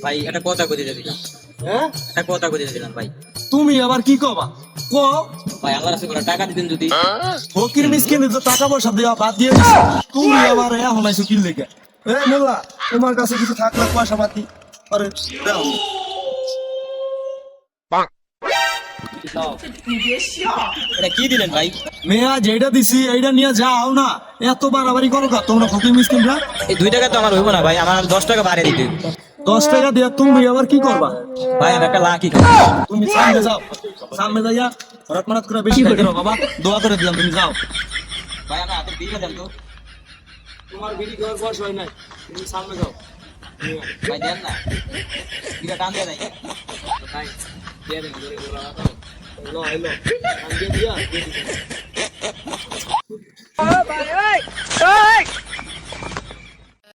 ভাই একটা কথা কইতে দিলাম। হ্যাঁ একটা কথা কইতে দিলাম ভাই। তুমি আবার কি কবা ক ভাই আল্লাহর রাস্তায় করে টাকা দিতেন যদি। ফকির মিসকিন তো টাকা পয়সা দেওয়া বাদ দিয়ে দিছে তুমি আবার এখন আইছো কি লেগে এ মোল্লা তোমার কাছে কিছু থাকলে পয়সা পাতি আরে দাও এটা কি দিলেন ভাই? মেয়া যেটা দিছি এইটা নিয়ে যাও না এত বাড়াবাড়ি করো কা তোমরা ফকির মিসকিনরা এই 2 টাকা তো আমার হইব না ভাই, আমার 10 টাকা বাড়িয়ে দিতে হইব। 10 টাকা দিয়ে তুমি আবার কি করবা ভাই আমি একটা লাকি তুমি সামনে যাও সামনে যাইয়া হঠাৎ মারাত করে বেশি করো বাবা দোয়া করে দিলাম তুমি যাও ভাই আমি হাতে দিয়ে দেন তো। তোমার বিড়ি খাওয়ার বয়স হয় নাই তুমি সামনে যাও ভাই দেন না, দিটা টান দিয়ে নাই ভাই, দিয়ে দেন করে বলা তো। এলো এলো আমি দিয়া দিয়ে দিছি। Ôi, bà ơi! Ơi!